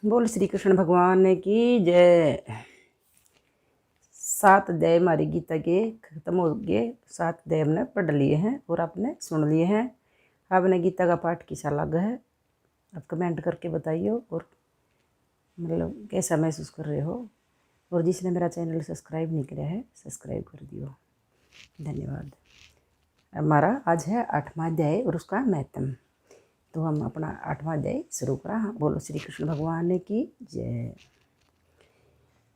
बोल श्री कृष्ण भगवान की जय। 7 अध्याय हमारी गीता के खत्म हो गए। 7 अध्याय हमने पढ़ लिए हैं और आपने सुन लिए हैं। आपने गीता का पाठ कैसा लगा है आप कमेंट करके बताइए और मतलब कैसा महसूस कर रहे हो। और जिसने मेरा चैनल सब्सक्राइब नहीं किया है सब्सक्राइब कर दियो। धन्यवाद। हमारा आज है 8वां अध्याय और उसका महत्व। तो हम अपना 8वां अध्याय शुरू करा। बोलो श्री कृष्ण भगवान की जय।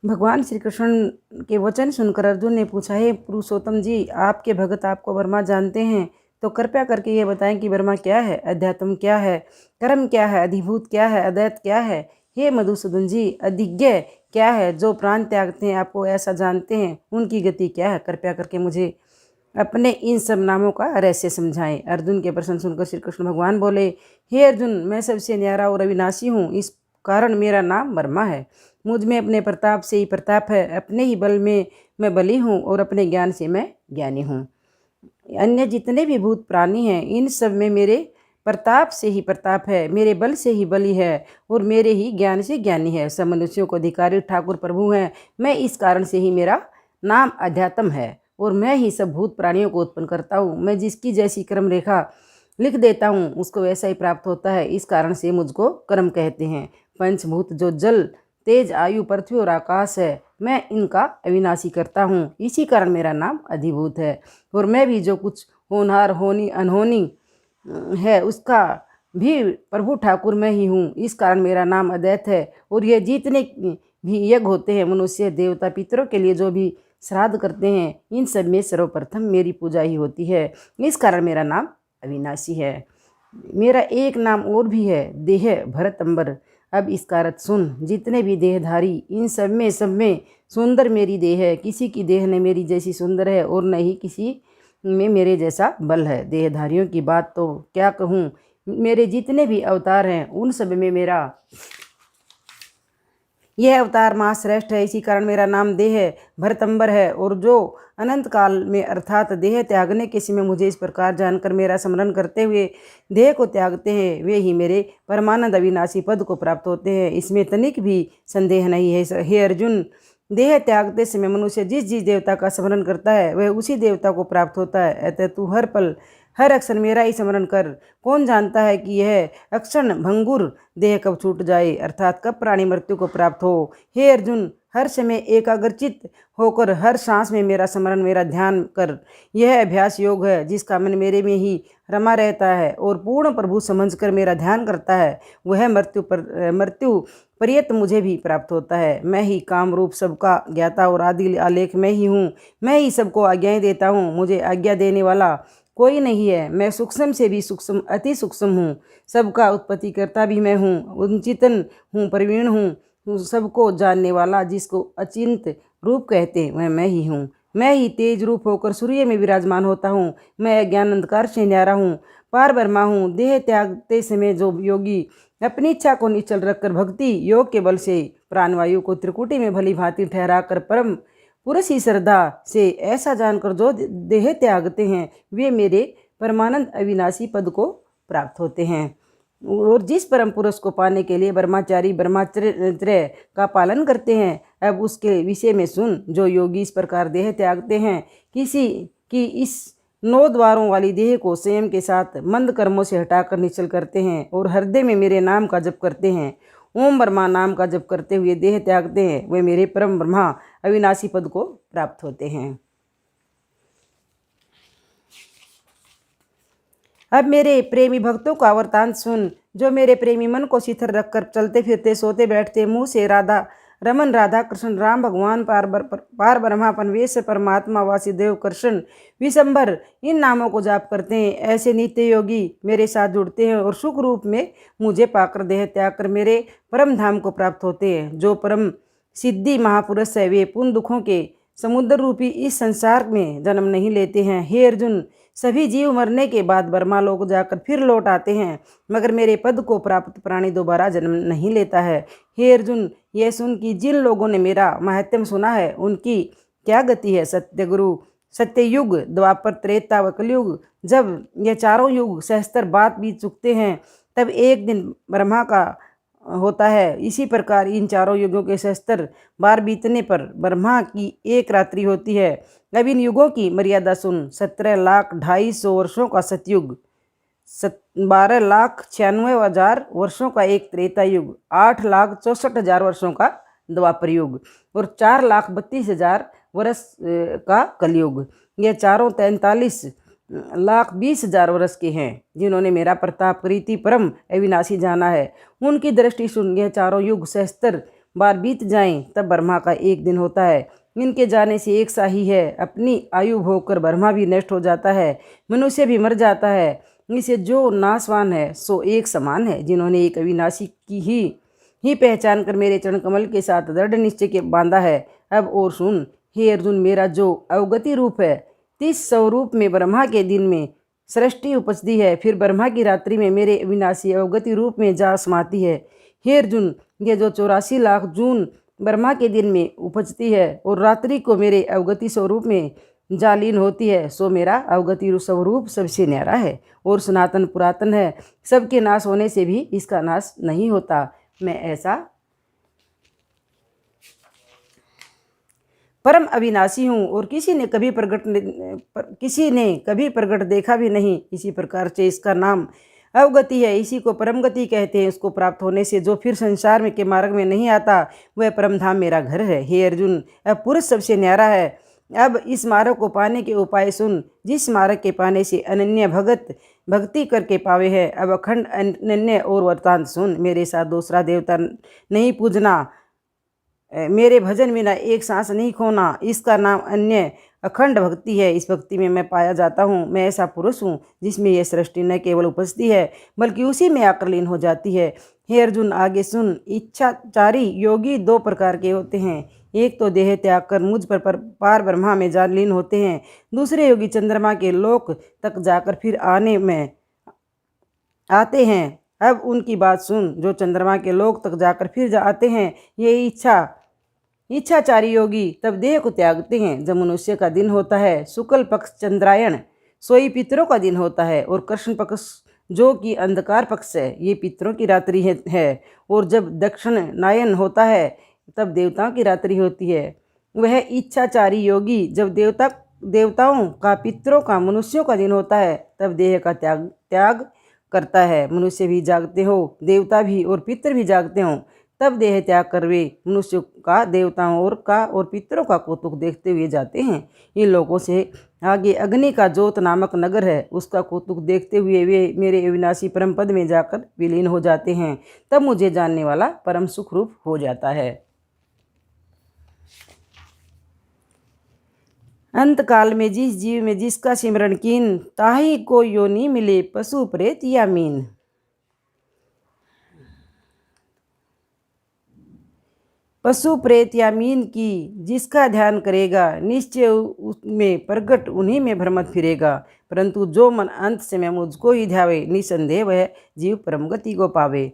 भगवान श्री कृष्ण के वचन सुनकर अर्जुन ने पूछा, हे पुरुषोत्तम जी, आपके भगत आपको ब्रह्मा जानते हैं, तो कृपया करके ये बताएं कि ब्रह्मा क्या है, अध्यात्म क्या है, कर्म क्या है, अधिभूत क्या है, अद्वैत क्या है। हे मधुसूदन जी, अधिज्ञ क्या है, जो प्राण त्यागते हैं आपको ऐसा जानते हैं, उनकी गति क्या है। कृपया करके मुझे अपने इन सब नामों का रहस्य समझाएं। अर्जुन के प्रश्न सुनकर श्री कृष्ण भगवान बोले, हे अर्जुन, मैं सबसे न्यारा और अविनाशी हूँ, इस कारण मेरा नाम ब्रह्मा है। मुझ में अपने प्रताप से ही प्रताप है, अपने ही बल में मैं बली हूँ और अपने ज्ञान से मैं ज्ञानी हूँ। अन्य जितने भी भूत प्राणी हैं इन सब में मेरे प्रताप से ही प्रताप है, मेरे बल से ही बली है और मेरे ही ज्ञान से ज्ञानी है। सब मनुष्यों को अधिकारी ठाकुर प्रभु हैं। मैं इस कारण से ही मेरा नाम अध्यात्म है और मैं ही सब भूत प्राणियों को उत्पन्न करता हूँ। मैं जिसकी जैसी कर्म रेखा लिख देता हूँ उसको वैसा ही प्राप्त होता है। इस कारण से मुझको कर्म कहते हैं। पंचभूत जो जल तेज आयु पृथ्वी और आकाश है, मैं इनका अविनाशी करता हूँ। इसी कारण मेरा नाम अधिभूत है और मैं भी जो कुछ होनहार होनी अनहोनी है उसका भी प्रभु ठाकुर मैं ही हूँ। इस कारण मेरा नाम अद्वैत है। और ये जितने भी यज्ञ होते हैं मनुष्य देवता पितरों के लिए जो भी श्राद्ध करते हैं, इन सब में सर्वप्रथम मेरी पूजा ही होती है। इस कारण मेरा नाम अविनाशी है। मेरा एक नाम और भी है, देह भरतंबर। अब इसका अर्थ सुन। जितने भी देहधारी इन सब में सुंदर मेरी देह है। किसी की देह न मेरी जैसी सुंदर है और न ही किसी में मेरे जैसा बल है। देहधारियों की बात तो क्या कहूँ, मेरे जितने भी अवतार हैं उन सब में मेरा यह अवतार महाश्रेष्ठ है। इसी कारण मेरा नाम देह भरतंबर है। और जो अनंत काल में अर्थात देह त्यागने के समय मुझे इस प्रकार जानकर मेरा स्मरण करते हुए देह को त्यागते हैं, वे ही मेरे परमानंद अविनाशी पद को प्राप्त होते हैं। इसमें तनिक भी संदेह नहीं है। हे अर्जुन, देह त्यागते समय मनुष्य जिस जिस देवता का स्मरण करता है वह उसी देवता को प्राप्त होता है। अतः तू हर पल हर अक्षर मेरा ही स्मरण कर। कौन जानता है कि यह अक्षण भंगुर देह कब छूट जाए, अर्थात कब प्राणी मृत्यु को प्राप्त हो। हे अर्जुन, हर समय एकाग्रचित होकर हर सांस में मेरा स्मरण मेरा ध्यान कर। यह अभ्यास योग है जिसका मन मेरे में ही रमा रहता है और पूर्ण प्रभु समझकर मेरा ध्यान करता है, वह मृत्यु पर्यंत मुझे भी प्राप्त होता है। मैं ही काम रूप सबका ज्ञाता और आदि आलेख मैं ही हूँ। मैं ही सबको आज्ञाएं देता हूँ, मुझे आज्ञा देने वाला कोई नहीं है। मैं सूक्ष्म से भी सूक्ष्म अति सूक्ष्म हूँ। सबका उत्पत्ति करता भी मैं हूँ। उन्चितन हूँ, प्रवीण हूँ, सबको जानने वाला जिसको अचिंत रूप कहते हैं वह मैं ही हूँ। मैं ही तेज रूप होकर सूर्य में विराजमान होता हूँ। मैं ज्ञान अंधकार से न्यारा हूँ, पार ब्रह्मा हूँ। देह त्यागते समय जो योगी अपनी इच्छा को निश्चल रखकर भक्ति योग के बल से प्राणवायु को त्रिकुटी में भली भांति ठहराकर परम पुरुष ही श्रद्धा से ऐसा जानकर जो देह त्यागते हैं वे मेरे परमानंद अविनाशी पद को प्राप्त होते हैं। और जिस परम पुरुष को पाने के लिए ब्रह्मचारी ब्रह्मचर्य का पालन करते हैं, अब उसके विषय में सुन। जो योगी इस प्रकार देह त्यागते हैं, किसी की इस 9 द्वारों वाली देह को संयम के साथ मंद कर्मों से हटाकर निश्चल करते हैं और हृदय में मेरे नाम का जप करते हैं, ओम ब्रह्मा नाम का जप करते हुए देह त्यागते हैं, वे मेरे परम ब्रह्मा अविनाशी पद को प्राप्त होते हैं। अब मेरे प्रेमी भक्तों का वृतांत सुन। जो मेरे प्रेमी मन को शिथिल रखकर चलते फिरते सोते बैठते मुँह से राधा रमन राधा कृष्ण राम भगवान पार ब्रह्मा परमेश्वर परमात्मा वासुदेव कृष्ण विशंभर इन नामों को जाप करते हैं, ऐसे नित्य योगी मेरे साथ जुड़ते हैं और सुख रूप में मुझे पाकर देह त्याग कर मेरे परम धाम को प्राप्त होते हैं। जो परम सिद्धि महापुरुष है वे पूर्ण दुखों के समुद्र रूपी इस संसार में जन्म नहीं लेते हैं। हे अर्जुन, सभी जीव मरने के बाद ब्रह्मा लोक जाकर फिर लौट आते हैं, मगर मेरे पद को प्राप्त प्राणी दोबारा जन्म नहीं लेता है। हे अर्जुन, यह सुन कि जिन लोगों ने मेरा महत्व सुना है उनकी क्या गति है। सत्यगुरु सत्ययुग द्वापर त्रेता व कलयुग, जब ये चारों युग सहस्त्र बात बीत चुकते हैं, तब एक दिन ब्रह्मा का होता है। इसी प्रकार इन चारों युगों के सहस्त्र बार बीतने पर ब्रह्मा की एक रात्रि होती है। अब इन युगों की मर्यादा सुन। 17,02,50 वर्षों का सतयुग, 12,96,000 वर्षों का एक त्रेता युग, 8,64,000 वर्षों का द्वापर युग और 4,32,000 वर्ष का कलयुग। ये चारों 43,20,000 वर्ष के हैं जिन्होंने मेरा प्रताप प्रीति परम अविनाशी जाना है। उनकी दृष्टि सुन। यह चारों युग सहस्त्र बार बीत जाएं तब ब्रह्मा का एक दिन होता है। इनके जाने से एक सा ही है। अपनी आयु भोग कर ब्रह्मा भी नष्ट हो जाता है, मनुष्य भी मर जाता है। इसे जो नाशवान है सो एक समान है। जिन्होंने एक अविनाशी की ही पहचान कर मेरे चरण कमल के साथ दृढ़ निश्चय के बांधा है। अब और सुन हे अर्जुन, मेरा जो अवगति रूप है 30 स्वरूप में ब्रह्मा के दिन में सृष्टि उपजती है, फिर ब्रह्मा की रात्रि में मेरे अविनाशी अवगति रूप में जा समाती है। हे अर्जुन, ये जो 84 लाख जून ब्रह्मा के दिन में उपजती है और रात्रि को मेरे अवगति स्वरूप में जालीन होती है, सो मेरा अवगति स्वरूप सबसे न्यारा है और सनातन पुरातन है। सबके नाश होने से भी इसका नाश नहीं होता। मैं ऐसा परम अविनाशी हूँ और किसी ने कभी प्रकट देखा भी नहीं। इसी प्रकार से इसका नाम अवगति है। इसी को परम गति कहते हैं। उसको प्राप्त होने से जो फिर संसार में के मार्ग में नहीं आता, वह परम धाम मेरा घर है। हे अर्जुन, अब पुरुष सबसे न्यारा है। अब इस मार्ग को पाने के उपाय सुन। जिस मार्ग के पाने से अनन्य भक्ति करके पावे है। अब अखंड अनन्य और वृत्तांत सुन। मेरे साथ दूसरा देवता नहीं पूजना, मेरे भजन बिना एक सांस नहीं खोना, इसका नाम अन्य अखंड भक्ति है। इस भक्ति में मैं पाया जाता हूँ। मैं ऐसा पुरुष हूँ जिसमें यह सृष्टि न केवल उपजती है बल्कि उसी में आकर लीन हो जाती है। हे अर्जुन, आगे सुन। इच्छाचारी योगी दो प्रकार के होते हैं। एक तो देह त्याग कर मुझ पर पार ब्रह्मा में जा लीन होते हैं। दूसरे योगी चंद्रमा के लोक तक जाकर फिर आते हैं। अब उनकी बात सुन। जो चंद्रमा के लोक तक जाकर फिर आते हैं, ये इच्छाचारी योगी तब देह को त्यागते हैं जब मनुष्य का दिन होता है। शुक्ल पक्ष चंद्रायण सोई पितरों का दिन होता है और कृष्ण पक्ष जो कि अंधकार पक्ष है, ये पितरों की रात्रि है। और जब दक्षिण नायन होता है तब देवताओं की रात्रि होती है। वह इच्छाचारी योगी जब देवताओं का, पितरों का, मनुष्यों का दिन होता है तब देह का त्याग करता है। मनुष्य भी जागते हो, देवता भी और पितर भी जागते हों, तब देह त्याग कर वे मनुष्यों का, देवताओं और पितरों का कौतुक देखते हुए जाते हैं। इन लोगों से आगे अग्नि का जोत नामक नगर है, उसका कौतुक देखते हुए वे मेरे अविनाशी परम पद में जाकर विलीन हो जाते हैं। तब मुझे जानने वाला परम सुख रूप हो जाता है। अंत काल में जिस जीव में जिसका सिमरण कीन, ताही को योनि मिले पशु प्रेत या मीन। पशु प्रेत या मीन की जिसका ध्यान करेगा, निश्चय उसमें प्रगट उन्हीं में भ्रमत फिरेगा। परंतु जो मन अंत समय मुझको ही ध्यावे, निसंदेह वह जीव परम गति को पावे।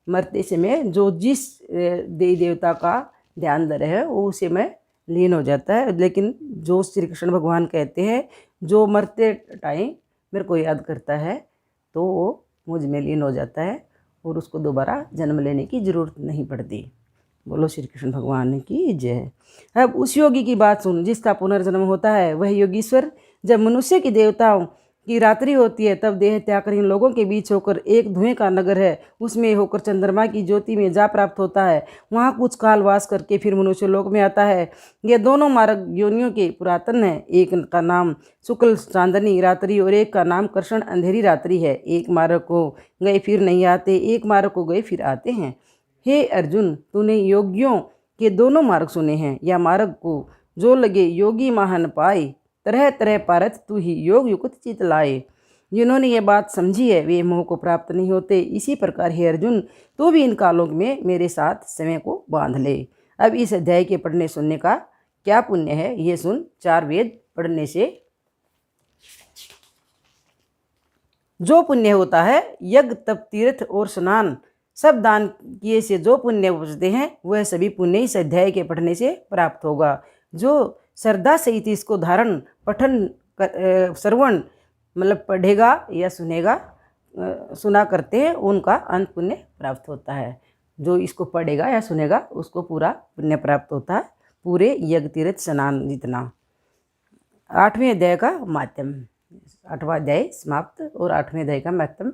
मरते समय जो जिस देवी देवता का ध्यान दे रहे है वो उसी में लीन हो जाता है। लेकिन जो श्री कृष्ण भगवान कहते हैं, जो मरते टाइम मेरे को याद करता है तो वो मुझ में लीन हो जाता है और उसको दोबारा जन्म लेने की जरूरत नहीं पड़ती। बोलो श्री कृष्ण भगवान की जय। अब उस योगी की बात सुन जिसका पुनर्जन्म होता है। वह योगीश्वर जब मनुष्य की देवताओं की रात्रि होती है तब देह त्याग कर इन लोगों के बीच होकर एक धुएं का नगर है, उसमें होकर चंद्रमा की ज्योति में जा प्राप्त होता है। वहाँ कुछ काल वास करके फिर मनुष्य लोक में आता है। ये दोनों मार्ग योनियों के पुरातन है। एक का नाम शुक्ल चांदनी रात्रि और एक का नाम कृष्ण अंधेरी रात्रि है। एक मार्ग को गए फिर नहीं आते, एक मार्ग को गए फिर आते हैं। हे अर्जुन, तूने योगियों के दोनों मार्ग सुने हैं। या मार्ग को जो लगे योगी महान पाए, तरह तरह पारथ तू ही योग युक्त चित लाए। जिन्होंने ये बात समझी है वे मोह को प्राप्त नहीं होते। इसी प्रकार हे अर्जुन, तू भी इन कालों में मेरे साथ समय को बांध ले। अब इस अध्याय के पढ़ने सुनने का क्या पुण्य है ये सुन। 4 वेद पढ़ने से जो पुण्य होता है, यज्ञ तप तीर्थ और स्नान सब दान किए से जो पुण्य उपजते हैं, वह सभी पुण्य इस अध्याय के पढ़ने से प्राप्त होगा। जो श्रद्धा सहित इसको धारण पठन श्रवण मतलब पढ़ेगा या सुनेगा, सुना करते हैं, उनका अंत पुण्य प्राप्त होता है। जो इसको पढ़ेगा या सुनेगा उसको पूरा पुण्य प्राप्त होता है, पूरे यज्ञ तीर्थ स्नान जितना। 8वें अध्याय का माध्यम, 8वां अध्याय समाप्त और 8वें अध्याय का माध्यम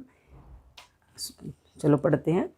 चलो पढ़ते हैं।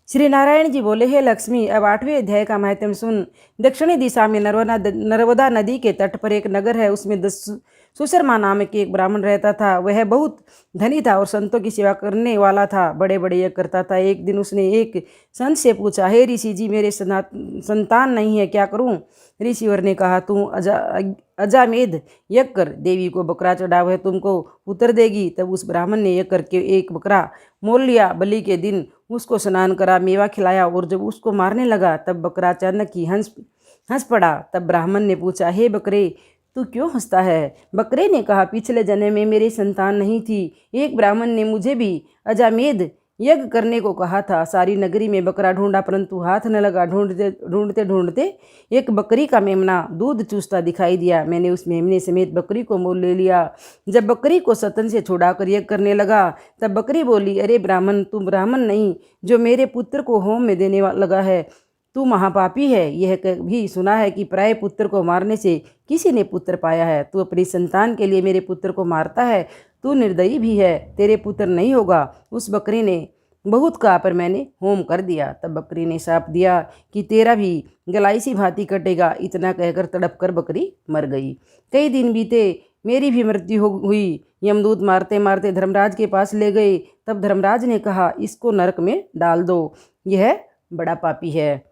श्री नारायण जी बोले, हे लक्ष्मी, अब 8वें अध्याय का महत्व सुन। दक्षिणी दिशा में नर्मदा नदी के तट पर एक नगर है। उसमें सुशर्मा नाम के एक ब्राह्मण रहता था। वह बहुत धनी था और संतों की सेवा करने वाला था, बड़े बड़े यज्ञ करता था। एक दिन उसने एक संत से पूछा, हे ऋषि जी, मेरे संतान नहीं है, क्या करूं? ऋषिवर ने कहा, तू अजामेध यज्ञ कर, देवी को बकरा चढ़ा, वह तुमको पुत्र देगी। तब उस ब्राह्मण ने यज्ञ करके एक बकरा मोल लिया। बलि के दिन उसको स्नान करा, मेवा खिलाया और जब उसको मारने लगा तब बकरा अचानक ही हंस पड़ा। तब ब्राह्मण ने पूछा, हे बकरे, तू क्यों हंसता है? बकरे ने कहा, पिछले जन्म में मेरी संतान नहीं थी। एक ब्राह्मण ने मुझे भी अजामेध यज्ञ करने को कहा था। सारी नगरी में बकरा ढूंढा परंतु हाथ न लगा। ढूंढते ढूंढते एक बकरी का मेमना दूध चूसता दिखाई दिया। मैंने उस मेमने समेत बकरी को मोल ले लिया। जब बकरी को सतन से छुड़ाकर यज्ञ करने लगा तब बकरी बोली, अरे ब्राह्मण, तू ब्राह्मण नहीं जो मेरे पुत्र को होम में देने लगा है, तू महापापी है। यह भी सुना है कि पराये पुत्र को मारने से किसी ने पुत्र पाया है। तू अपनी संतान के लिए मेरे पुत्र को मारता है, तू निर्दयी भी है, तेरे पुत्र नहीं होगा। उस बकरी ने बहुत कहा पर मैंने होम कर दिया। तब बकरी ने शाप दिया कि तेरा भी गलाई सी भांति कटेगा। इतना कहकर तड़प कर बकरी मर गई। कई दिन बीते, मेरी भी मृत्यु हुई। यमदूत मारते मारते धर्मराज के पास ले गए। तब धर्मराज ने कहा, इसको नरक में डाल दो, यह बड़ा पापी है।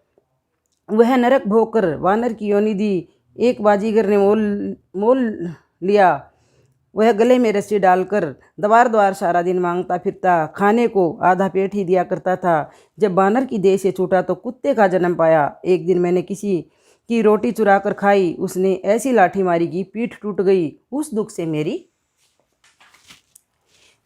वह नरक भोग कर वानर की योनि दी। एक बाजीगर ने मोल लिया। वह गले में रस्सी डालकर द्वार द्वार सारा दिन मांगता फिरता, खाने को आधा पेट ही दिया करता था। जब बानर की देह से छूटा तो कुत्ते का जन्म पाया। एक दिन मैंने किसी की रोटी चुरा कर खाई, उसने ऐसी लाठी मारी कि पीठ टूट गई। उस दुख से मेरी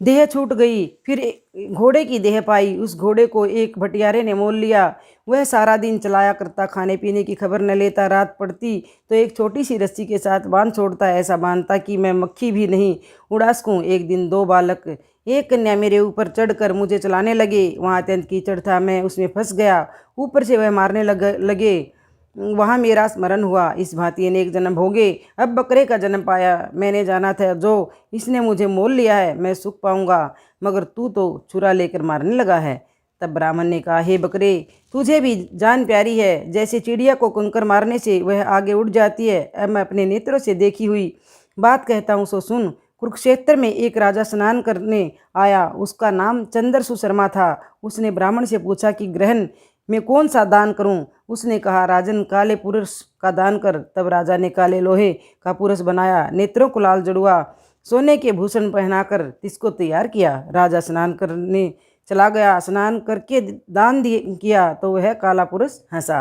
देह छूट गई। फिर घोड़े की देह पाई। उस घोड़े को एक भटियारे ने मोल लिया। वह सारा दिन चलाया करता, खाने पीने की खबर न लेता। रात पड़ती तो एक छोटी सी रस्सी के साथ बांध छोड़ता, ऐसा बांधता कि मैं मक्खी भी नहीं उड़ा सकूं। एक दिन 2 बालक, एक कन्या मेरे ऊपर चढ़कर मुझे चलाने लगे। वहाँ अत्यंत कीचड़ था, मैं उसमें फंस गया। ऊपर से वह मारने लगे। वहाँ मेरा स्मरण हुआ। इस भांति अनेक जन्म भोगे, अब बकरे का जन्म पाया। मैंने जाना था जो इसने मुझे मोल लिया है मैं सुख पाऊंगा, मगर तू तो छुरा लेकर मारने लगा है। तब ब्राह्मण ने कहा, हे बकरे, तुझे भी जान प्यारी है। जैसे चिड़िया को कंकर मारने से वह आगे उड़ जाती है, अब मैं अपने नेत्रों से देखी हुई बात कहता हूँ सो सुन। कुरुक्षेत्र में एक राजा स्नान करने आया। उसका नाम चंद्र सुशर्मा था। उसने ब्राह्मण से पूछा कि ग्रहण में कौन सा दान करूं? उसने कहा, राजन, काले पुरुष का दान कर। तब राजा ने काले लोहे का पुरुष बनाया, नेत्रों को लाल जड़ुआ, सोने के भूषण पहनाकर इसको तैयार किया। राजा स्नान करने चला गया। स्नान करके दान किया तो वह काला पुरुष हंसा।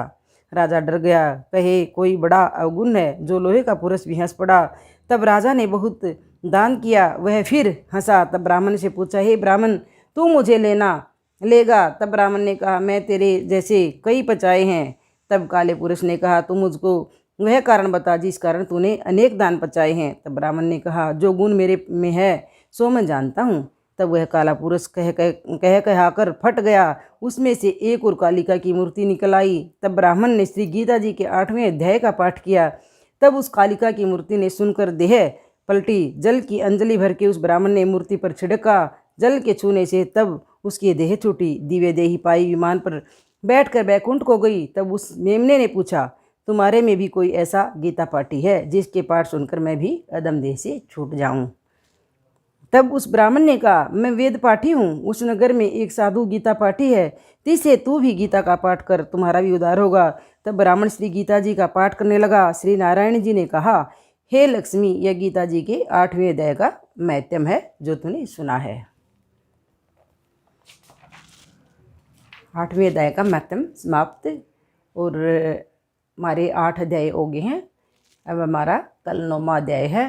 राजा डर गया, कहे कोई बड़ा अवगुण है, जो लोहे का पुरुष भी हंस पड़ा। तब राजा ने बहुत दान किया, वह फिर हंसा। तब ब्राह्मण से पूछा, हे ब्राह्मण, तू मुझे लेगा? तब ब्राह्मण ने कहा, मैं तेरे जैसे कई पचाए हैं। तब काले पुरुष ने कहा, तू मुझको वह कारण बता जिस कारण तूने अनेक दान पचाए हैं। तब ब्राह्मण ने कहा, जो गुण मेरे में है सो मैं जानता हूँ। तब वह काला पुरुष कहकर फट गया। उसमें से एक और कालिका की मूर्ति निकल आई। तब ब्राह्मण ने श्री गीता जी के 8वें अध्याय का पाठ किया। तब उस कालिका की मूर्ति ने सुनकर देह पलटी। जल की अंजलि भर के उस ब्राह्मण ने मूर्ति पर छिड़का। जल के छूने से तब उसकी देह छूटी। दिव्य देही पाई विमान पर बैठकर बैकुंठ को गई। तब उस मेमने ने पूछा, तुम्हारे में भी कोई ऐसा गीता पाठी है जिसके पाठ सुनकर मैं भी अदम देह से छूट जाऊं? तब उस ब्राह्मण ने कहा, मैं वेद पाठी हूँ। उस नगर में एक साधु गीता पाठी है, तिसे तू भी गीता का पाठ कर, तुम्हारा भी उद्धार होगा। तब ब्राह्मण श्री गीता जी का पाठ करने लगा। श्री नारायण जी ने कहा, हे लक्ष्मी, यह गीता जी के 8वें अध्याय का महत्म है जो तूने सुना है। 8वें अध्याय का महत्म समाप्त और हमारे 8 अध्याय हो गए हैं। अब हमारा कल 9वां अध्याय है।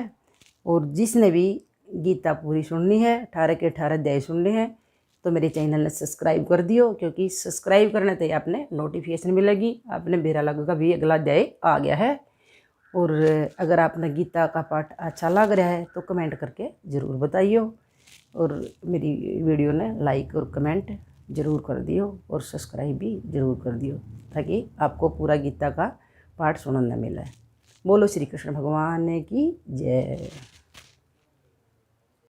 और जिसने भी गीता पूरी सुननी है, 18 के 18 अध्याय सुनने हैं, तो मेरे चैनल ने सब्सक्राइब कर दियो, क्योंकि सब्सक्राइब करने से आपने नोटिफिकेशन मिलेगी। आपने बेरा लग का भी अगला अध्याय आ गया है। और अगर आपने गीता का पाठ अच्छा लग रहा है तो कमेंट करके ज़रूर बताइए। और मेरी वीडियो ने लाइक और कमेंट ज़रूर कर दियो और सब्सक्राइब भी ज़रूर कर दियो, ताकि आपको पूरा गीता का पाठ सुनने मिले। बोलो श्री कृष्ण भगवान की जय।